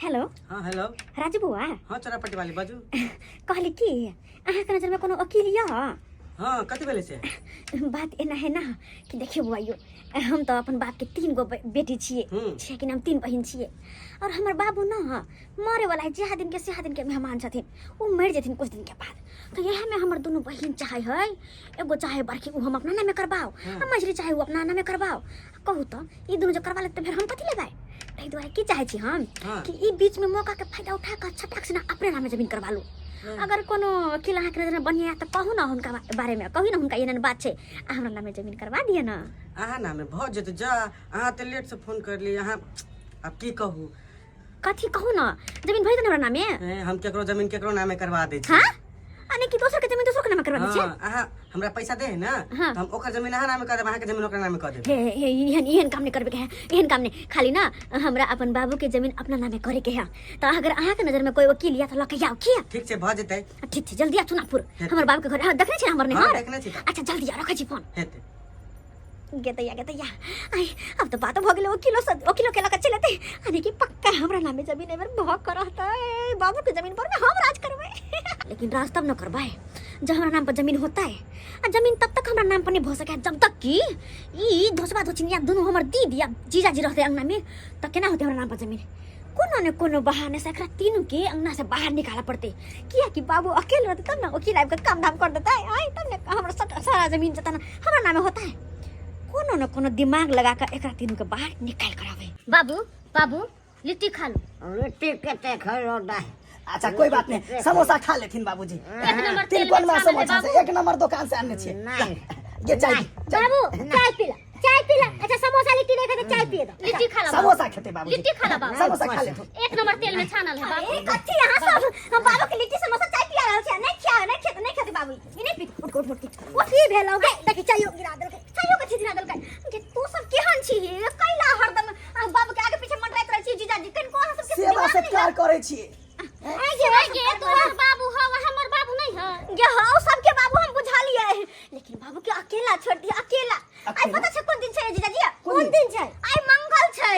Hello. हाँ hello. Raju बुआ। हाँ चौरापट्टी वाली बाजू। कहली कि अहाँ के नजर में कोनो वकील या? हाँ कति बेले से बात एना है ना कि देखियो बुआ यो हम तो अपन बाप के 3 गो बेटी छिए छे कि हम 3 बहिन छिए और हमर बाबू ना मरे वाला है जहा दिन के मेहमान छथिन उ मर जथिन कुछ दिन के बाद तो यह में हमर दोनों बहिन चाहे है एगो चाहे बड़की उ हम अपना नाम में करबाओ आ मझली चाहे उ अपना नाम में करबाओ कहू तो ई दोनों जो करवा लेते फिर हम कथि लेबै तै दुआरे की चाहे छी हम कि ई बीच में मौका के फायदा उठा के छटाक से ना अपने नाम में जमीन करवा लो। अगर कोनो वकील अहाँ के नजर में बढ़िया तो कहू ना उनका बारे में कहू ना उनका एहन बात छे हमरा नाम में जमीन करवा दिए ना। अहाँ नाम में भ जेत जा अहाँ त लेट से फोन कर ली अहाँ अब की कहू कथी कहू ना जमीन भेज देना हमरा नाम में हम केकरो जमीन केकरो नाम में करवा दे छी। हां अने की दोसर के जमीन दोसर के नाम में करवा दे छी। अहाँ हमरा पैसा दे है ना तो हम ओकर जमीन अहाँ नाम में कर देब अहाँ के जमीन ओकर नाम में कर देब। हे एहन काम नहीं करबे के है एहन काम नहीं खाली ना हमरा अपन बाबू के जमीन अपना नाम में करे के है तो अगर अहाँ के नजर में कोई वकील या तो लके जाओ किया ठीक छे भ जेतै। ठीक छे जल्दी आ चुनापुर हमर बाबू के घर देखने छी हमर ने हां देखने छी। अच्छा जल्दी आ रखै छी फोन हेते गेतैया आई अब तो बात भ गेले वकीलो के लगा चलते अने की पक्का हमरा नाम में जमीन एबर भक करता बाबू के जमीन पर में हम राज करबे लेकिन राज तब न करबे जब हमरा नाम पर जमीन होता है आ जमीन तब तक हमरा नाम पर नहीं हो सके जब तक कि ई धोसबा धोचिनिया दोनों हमर दीदी या जीजाजी रहते अंगना में त केना होते हमरा नाम पर जमीन कोनो न कोनो बहाने से एकरा तीनों के अंगना से बाहर निकाला पड़ते किया कि बाबू अकेले रहते तब ना वकील आके काम धाम कर देता है आई तब न हमरा सारा जमीन जता ना हमरा नाम में होता है कोनो न कोनो दिमाग लगा कर एकरा तीनों के बाहर निकाल करावे। बाबू बाबू लिट्टी खा लो। लिट्टी के खा लो। अच्छा कोई बात नहीं समोसा खा लेथिन बाबूजी। एक नंबर तीन तेल कोन में में छानल है समोसा से बाबू। एक नंबर दुकान से आने छे नहीं ये चाय बाबू चाय पीला अच्छा समोसा लिट्टी नहीं खाते चाय पिए दो लिट्टी खा लो समोसा खेते बाबूजी लिट्टी खा लो बाबू समोसा खा लेथुन एक नंबर तेल में छानल है बाबू। ए कथि यहां सब हम बाबू के लिट्टी समोसा चाय पिया रहल छै नहीं खेते बाबू ई नहीं पी उठ ओ की भेलौ गे देखि चायो गिरा देलकै चायो कथि गिरा देलकै जे तू सब केहन छी कैला हरदम बाबू के आगे पीछे मंडराइत रहै छी जीजाजी कन को सब के सेवा सत्कार करे छी। गे तोहर बाबू हो हमर बाबू नहीं है गे हां सबके बाबू हम बुझा लिए लेकिन बाबू के अकेला छोड़ दिया अकेला आई पता छै कोन दिन छै जीजाजी कोन दिन छै आई मंगल छै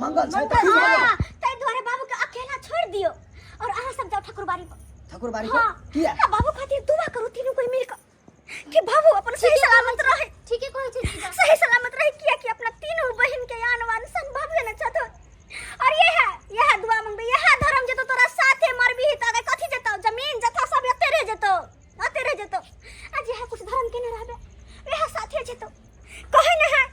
मंगल छै त हां तै द्वारे बाबू के अकेला छोड़ दियो और अहाँ सब जाओ ठाकुरबाड़ी पर ठाकुरबाड़ी हाँ, किया बाबू खातिर दुआ करो तीनों कोई मिलकर कि बाबू अपन सही सलामत रहे। ठीक है कहै छै जीजा सही सलामत रहे किया कि अपना तीनों बहन के आन वान सब बाबू ने चाहतो और यह दुआ मंगबे यह धर्म जतो तोरा साथे मरबी त आगे कथि जतो जमीन जथा सब अते रह जतो आज यह कुछ धर्म के न रहबे यह साथे जतो कहे न है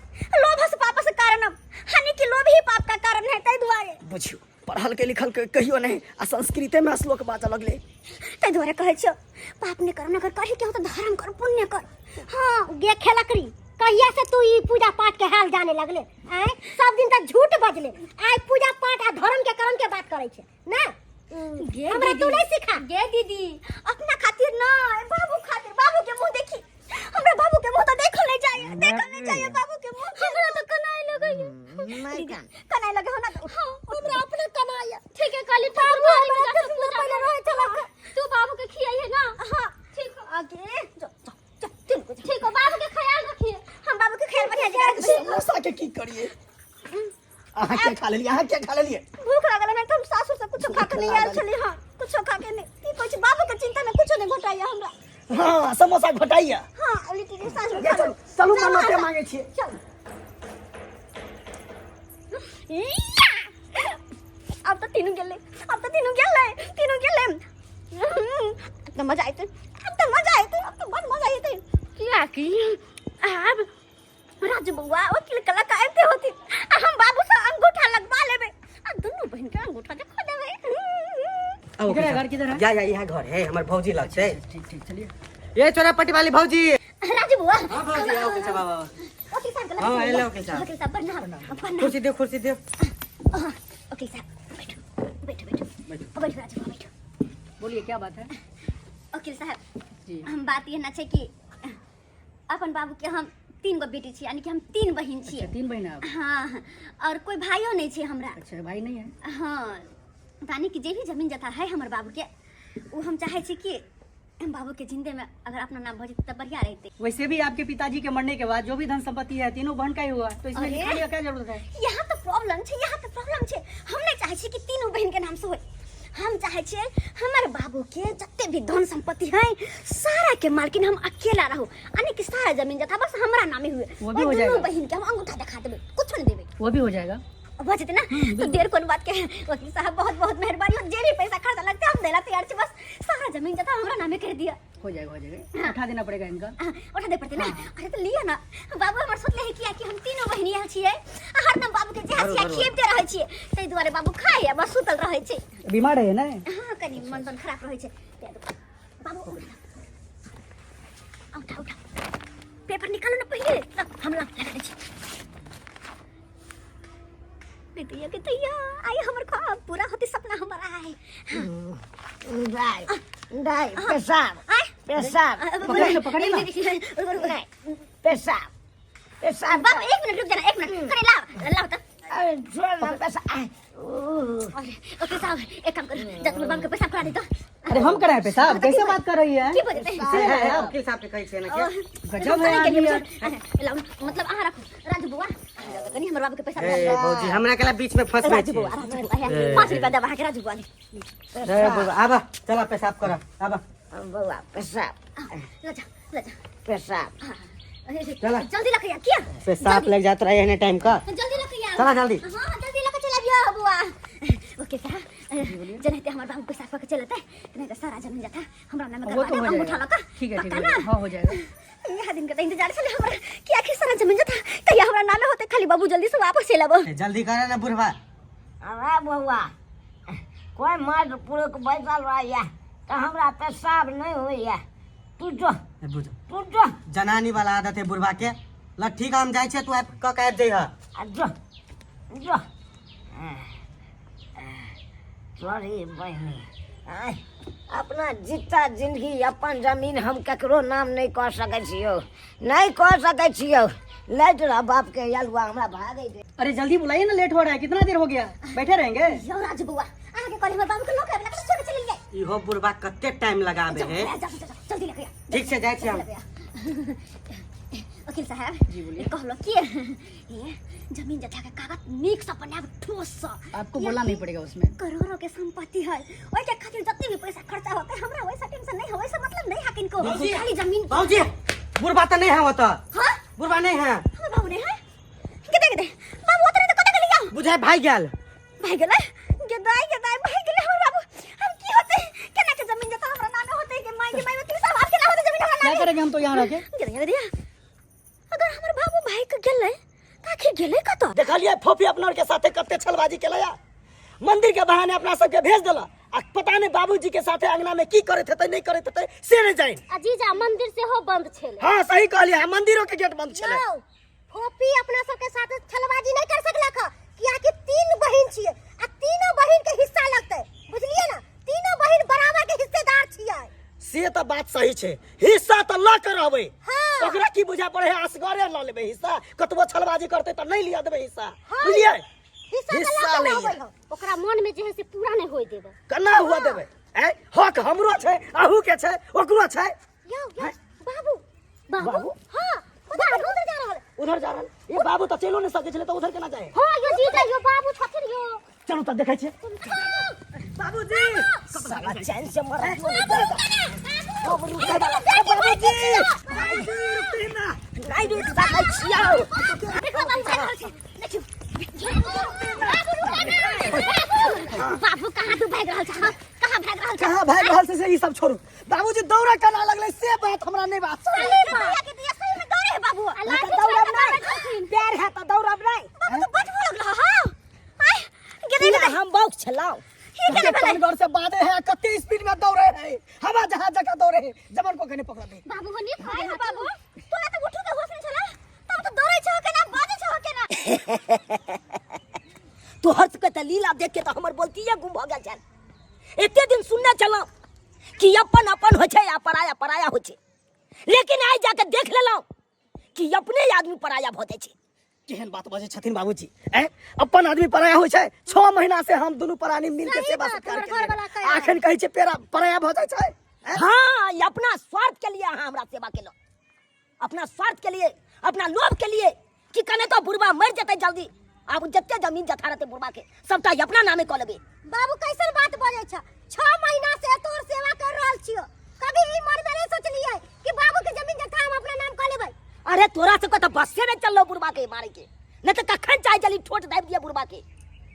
लोभ से पाप से कारणम हानि की लोभ ही पाप का कारण है तै दुआरे बुझियो पढ़ल के लिखल के कहियो नहीं आ संस्कृते में श्लोक बाजा लगले तै दुआरे कहै छ पाप ने कर न कर कहि के तो धर्म कर पुण्य कर। हां गे खेला करी कहिया से तू ई पूजा पाठ के हाल जाने लगले आय सब दिन तक झूठ बजले आय पूजा पाठ आ धर्म के कर्म के बात करै छै ना गे हमरा तू नहीं सिखा गे दीदी अपना खातिर ना बाबू खातिर बाबू के मुंह देखी हमरा बाबू के मुंह तो देखो नहीं चाहिए बाबू के मुंह हमरा तो कनाई लगैया नहीं का कनाई लगे हो ना तो हमरा अपने कनाई ठीक है काली बाबू पहले रहे चला तू बाबू के खियाई है ना हां ठीक है आगे जा ठीक है बाबू के ख्याल रखिए हम बाबू के ख्याल रखिए जी समोसा के की करिए अहाँ क्या खा लेलिए भूख लागल है तुम सासुर से कुछ खा के नहीं आयल छली हां कुछ खा के नहीं की कहै छै बाबू के चिंता में कुछ नहीं घटाइया हमरा हां समोसा घटाइया हां लिट्टी के साथ में चलो चलू मन्नते मांगे छी चल अब तो तीनों गेले तो मजा आइते अब तो बहुत मजा आइते क्या की अब राजू बउआ वकील कला कायते होती हम बाबू से अंगूठा लगवा लेबे आ दोनों बहन के अंगूठा देखो देबे इधर घर किधर है या यह घर है हमर भौजी लग छै। ठीक चलिए ये चौरापट्टी वाली भौजी। राजू बुआ हां भौजी आओ के बाबा ओके साहब गलत हाँ, हेलो, ओके साहब। ओके साहब प्रणाम कुर्सी दे ओके साहब बैठो राजू बैठो बोलिए क्या बात है वकील साहब जी हम बात ये ना छै कि अपन बाबू के हम 3 गो बेटी छी यानी कि हम 3 बहिन छी। अच्छा 3 बहन आप हाँ और कोई भाइयों नहीं छै हमरा। अच्छा भाई नहीं है हाँ यानी कि जे भी जमीन जथा है हमर बाबू के वो हम चाहे छी कि बाबू के जिंदे में अगर अपना नाम भजे तब बढ़िया रहते। वैसे भी आपके पिताजी के मरने के बाद जो भी धन संपत्ति है तीनों बहन का ही हुआ, तो इसमें अरे! लिखाने का क्या जरूरत है? यहाँ तो प्रॉब्लम छे। हम नहीं चाहे छी कि तीनों बहन के नाम से होए। हम चाहे छे हमारे बाबू के जत्ते भी धन संपत्ति है सारा के मालकिन हम अकेला रहो, यानी कि सारा जमीन जथा बस हमरा नामे हुए। वो भी और हो जाएगा। दोनों बहन के हम अंगूठा दिखा देबे, कुछ नहीं देबे। वो भी हो जाएगा। बचते ना तो देर कोन बात के वकील साहब बहुत बहुत मेहरबानी। और जे भी पैसा खर्चा लगता है हम देला तैयार छे, बस सारा जमीन जथा हमरा नामे कर दिया। हो जाएगा। उठा देना पड़ेगा इनका। उठा दे पड़ते ना। अरे तो लिया ना बाबू, हमर सोचले है किया कि हम तीनों बहिनी यहाँ छिए, हरदम बाबू के जहसिया खिएबते रहै छिए, तै दुआरे बाबू खाए या बस सुतल रहै छै। बीमार है ना? हां कनी मन तन खराब रहै छै। बाबू उठा पेपर निकालो ना पहिले, हम लगा दै छी। बेटिया आई हमर ख्वाब पूरा होते, सपना हमारा है। डाई पेशाब पेशाब पकड़ लो। पेशाब पेशाब बाबू एक मिनट रुक जाना, एक मिनट करे लाओ तो। अरे छोड़ ना पेशाब। ओके साहब एक काम कर, जा तुम बाबू के पेशाब करा दे तो। अरे हम कराए पेशाब? कैसे बात कर रही है? की बजते हैं? वकील साहब के कहै छै ना के गजब है आदमी है। मतलब आहा रखो राजू बुआ, कनी हमर बाबू के पैसा ए भौजी हमरा केला बीच में फंस गई राजू बुआ 5 रुपया दबा के राजू बुआ ले। ए बाबा आबा चला पेशाब कर आबा। बउआ पेशाब ले जा पेशाब चला। जल्दी लखिया किया पेशाब लग जात रहे है टाइम का। जल्दी लखिया चला जल्दी। हां जल्दी लेके चला बिया बुआ। ओके साहब जनते हमर बाबू पैसा के चलता है, नहीं तो सारा जमीन जाता हमरा नाम वो तो हो करवा उठा जाएगा। लका। ठीक है हाँ हो जाएगा। यह दिन का इंतजार चले हमरा कि आखिर सारा जमीन जाता कहिया हमरा नाम होते, खाली बाबू जल्दी से वापस चलाबो। जल्दी करे ना बुढ़वा। अरे बउआ कोई मर्द पुरुष बैठल रहैया तो हमरा पेशाब नहीं होइया। तू जो बुझो तू जो जनानी वाला आदत है बुढ़वा के। लट्ठी काम जाय छे तू क कहत जइहा। जो जो सॉरी बहनी आय, अपना जीता जिंदगी अपन जमीन हम केकरो नाम नहीं कह सकै छियो, नहीं कह सकै छियो। लेट रहा बाप के यलुआ हमरा भागे दे। अरे जल्दी बुलाइए ना, लेट हो रहा है। कितना देर हो गया? बैठे रहेंगे? यो राजू बुआ आगे कल हमर बाबू के लोग है ना छोड़ चले गए। इहो बुढ़वा कते टाइम लगाबे है। जल्दी लेके आ। ठीक से जाय छे हम। वकील साहब जी बोलिए। कहलो कि ये जमीन जथा के कागज नीक से बनाब ठोस से। आपको बोलना नहीं पड़ेगा उसमें। करोड़ों के संपत्ति है, ओइ के खातिर जत्ते भी पैसा खर्चा होते हमरा वैसा टेंशन नहीं है, वैसा मतलब नहीं है किनको। खाली जमीन भौजी बुढ़वा त नहीं है वो त। हां बुढ़वा नहीं है। हमर बाबू ने है के दे बाबू उतरे तो कत के लिया बुझाय भाई गेल। भाई गेले गेदाई भाई गेले हमर बाबू। हम की होते केना के जमीन जथा हमरा नाम होते के माई वकील साहब आपके नाम होते जमीन हमरा क्या नाम। करेंगे हम तो यहाँ रह के? अगर हमर बाबू भाई के गेले त आखिर गेले कत? देखलिए फोफी अपना के साथे कते छलबाजी केलया। मंदिर के बहाने अपना सबके भेज देला। आ पता नहीं बाबूजी के साथे अंगना में की करत हेतै नहीं करत हेतै से नहीं जाइन। अजीजा मंदिर से हो बंद छेले। हां सही कहलिए, मंदिरों के गेट बंद छले। फोपी अपना सबके साथ छलबाजी नहीं कर सकला का, किया कि तीन बहिन छिए आ तीनों बहिन के हिस्सा लगतै, बुझलिए ना? तीनों बहिन बराबर के हिस्सेदार छिए। से तो बात सही छे, हिस्सा तो ल कर रहबै। हाँ। ओकरा की बुझा पड़े है असगरे ल लेबै हिस्सा, कतबो छलबाजी करते तो नहीं लिया देबै हिस्सा। बुझलिए? हिस्सा ले लिया। ओकरा मन में जे है से पूरा नहीं होय देबे। कना हुआ देबै? ए हक हमरो छै, अहू के छै, ओकरो छै। यो बाबू बाबू हां बाबू उधर जा रहल। उधर जा रहल। ये बाबू तो चलो नहीं सके छले तो उधर केना जाए? हां यो जीजा यो बाबू छथिन यो। चलो तो देखै छियै। बाबूजी साला चैन से मर। बाबूजी नहीं रुक सकै छियै। देखो बाबू जा रहल छै देखियो। बाबू कहां तू भाग रहल छ? कहां भाग रहल छ? कहाँ भाग रहल से ई सब छोड़ू। बाबूजी दौड़ा केना लगले से बात हमरा नहीं बात। के दिया सही में दौड़े है बाबू। अल्लाह के दौड़ब नहीं, पैर है तो दौड़ब नहीं। बाबू तो बच लगल हां। आय गेले ये हम बौक छलाओ। ये तनगढ़ से बादे है कते स्पीड में दौड़े है, हवा जहां जगह दौड़े है, जमन को कने पकड़ दे। बाबू हो नी हाय बाबू तोरा तो उठू के होश नहीं चला, तब तो दौड़े छ के ना बाजे छ के ना। तू हर्ष के त लीला देख के तो हमर बोलती है गुम भ गेल छन। एते दिन सुनने चला कि अपन अपन हो छै आ पराया पराया हो छै, लेकिन आइ जाके देख लेलौ कि अपने आदमी पराया भ जाय छै। केहन बात बजे छथिन बाबूजी? अपन आदमी पराया होइ छै। 6 महीना से हम दोनों प्राणी मिल के सेवा सत्कार घर वाला कर आखन कहै छै पेरा पराया भ जाय छै। हाँ, ये अपना स्वार्थ के लिए हाँ हमरा सेवा केलो, अपना स्वार्थ के लिए, अपना लोभ के लिए कि कने तो बुढ़वा मर जते जल्दी। अब जते जमीन जथा रहते बुढ़वा के सबटा अपना नामे क लेबे। बाबू कैसन बात बोले छ? 6 महीना से तोर सेवा कर रहल छियो, कभी ई मन में नहीं सोचलिए कि बाबू के जमीन जथा हम अपना नाम क लेबै? अरे तोरा से को तो बस से नहीं चललो बुढ़वा के मारे के, न तो कखन चाहे जली ठोट दाब दिया बुढ़वा के।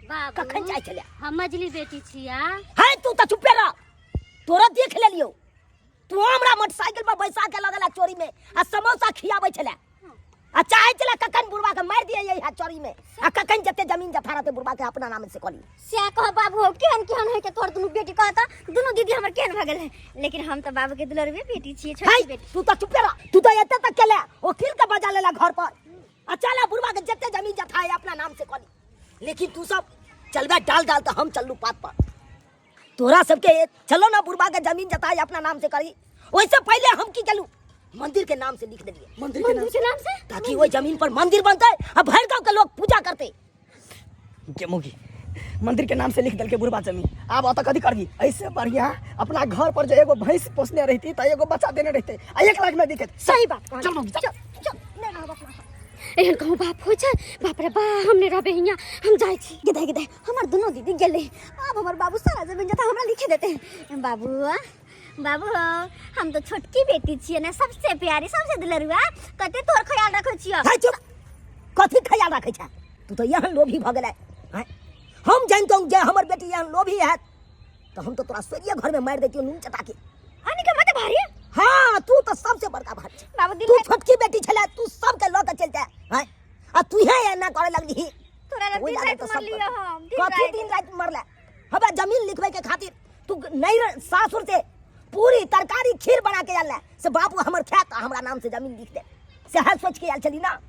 बाबू कखन चाहे चले हम मजली बेटी छिया। है तू तो चुपे रह, तोरा देख ले लियो। तू हमरा मोटरसाइकिल पर बैसा के लगला चोरी में आ समोसा खियाबै छले आ चाहे चले कखन बुढ़वा के मार दिए यही चोरी में आ कखन जते जमीन जथा रहते बुढ़वा के अपना नाम से कली। से कह बाबू केहन केहन है के तोर दुनु बेटी कहता दुनु दीदी हमर केहन भ गेल है, लेकिन हम तो बाबू के दुलरवे बेटी छिए, छोटी बेटी। तू तो चुपे रह, तू तो एते तक केले वकील के बजा लेला घर पर आ चला बुढ़वा के जते जमीन जथा है अपना नाम से कली। लेकिन तू सब चलबे डाल डाल तो हम चललू पात पर। तोरा सबके चलो ना बुढ़वा के जमीन जथा है अपना नाम से करी, वैसे पहले हम की चलू मंदिर के नाम से लिख दिए, मंदिर के नाम से ताकि वो जमीन पर मंदिर बनता है अब भर गांव के लोग पूजा करते। के मुगी मंदिर के नाम से लिख दल के बुढ़वा जमीन। अब अत कदी करगी ऐसे बढ़िया अपना घर पर जो एगो भैंस पोसने रहती तो एगो बच्चा देने रहते आ 1 लाख में दिखे। सही बात कहल। चल मुगी चल। एहन कहूँ बाप हो छै, बाप रे बा हमने रहबे हियां, हम जाय छी। गिदाय गिदाय हमर दुनो दीदी गेले, अब हमर बाबू सारा जमीन जथा हमरा लिखे देते हैं। बाबू बाबू हम तो छोटकी बेटी छिए ना, सबसे प्यारी सबसे दुलरुआ, कते तोर ख्याल रखै छियो। है चुप, कथी ख्याल रखे छा तू तो यहाँ लोभी भ गेलै हैं। हम जानतो जे हमर बेटी यहाँ लोभी है तो हम तो तोरा सोरिया घर में मार देती नून चटा के। आनी के मत भारी। हाँ तू तो सबसे बड़का भारी छै बाबू दिन तू में छोटकी बेटी छले, तू सब के लऽ के चल जा हैं आ तू है ना करे लगली। तोरा रे दिन रात मर लियो हम, कथी दिन रात मरले। हबे जमीन लिखवे के खातिर तू नहीं सासुर से पूरी तरकारी खीर बना के आले से बापू हमर खेत हमरा नाम से जमीन लिख दे से हर सोच के आल चली ना।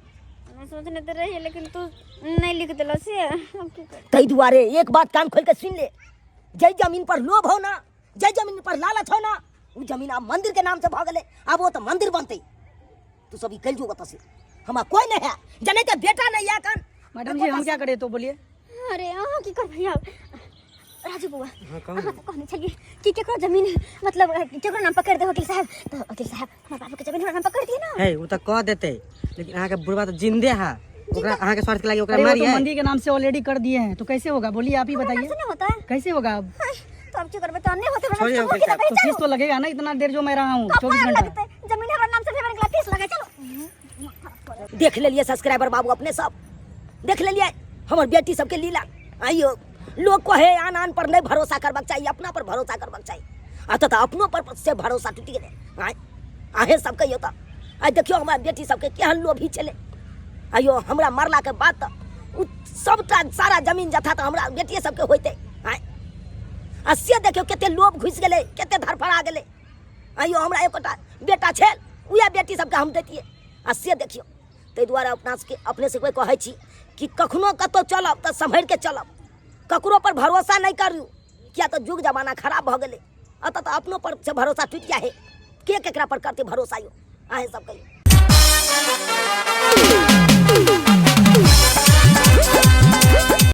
मैं सोचने तो रही लेकिन तू नहीं लिख देलो से हम की कर। तई दुआरे एक बात कान खोल के सुन ले, जय जमीन पर लोभ हो ना, जय जमीन पर लालच हो ना, वो जमीन अब मंदिर के नाम से भ गेले, अब वो तो मंदिर बनते। तू सब कल जो बता से हमारा कोई नहीं है, जने के बेटा नहीं है कान। मैडम जी हम क्या करें तो बोलिए। अरे हां की कर भैया राजू बुआ कहने चलिए कि केकरो जमीन मतलब केकरो नाम पकड़ दे वकील साहब, तो वकील साहब हमारे बाबू के जमीन हमरा नाम पकड़ दिए ना। है वो तो कह देते, लेकिन अहाँ के बुढ़वा तो जिंदे है, ओकरा अहाँ के स्वार्थ के लागी ओकरा अरे वो मारी तो है। मंदिर के नाम से ऑलरेडी कर दिए हैं, तो कैसे होगा बोलिए, आप ही बताइए नहीं होता है कैसे होगा। अब तो अब क्या करबे, तो नहीं होते छोड़िए तो वकील साहब, तो फीस तो लगेगा ना, इतना देर जो मैं रहा हूँ 24 कपार घंटा। लगते जमीन हमरा नाम से फेवर के फीस लगे। चलो देख ले लिए सब्सक्राइबर बाबू अपने सब देख ले लिए हमर बेटी सबके लीला। आइयो लोग को है आन आन पर नहीं भरोसा करबाक चाहिए, अपना पर भरोसा करबाक चाहिए। अतः अपनों पर से भरोसा टूट गेले। आहे सब कहियो तो आई देखियो हमरा बेटी सबके केहन लोभी चले। आइयो हमरा मरला के बाद तो सबटा सारा जमीन जथा तो हमरा बेटिए सबके होते। आ से देखियो केते लोभ घुस गेले, केते धरफड़ा गेले। आइयो हमरा एकोटा बेटा छेल, उहे बेटी सबके हम देतिए। आ से देखियो ताहि दुआरे अपने से कोई कहै छी कि कखनो कतौ चलब तऽ सम्हरि के चलब, ककरो पर भरोसा नहीं करू, किया तो युग जमाना खराब भ गेले। अतः तो अपनों पर से भरोसा टूट गया है, के केकरा पर करते भरोसा यो आहे सब कहियो।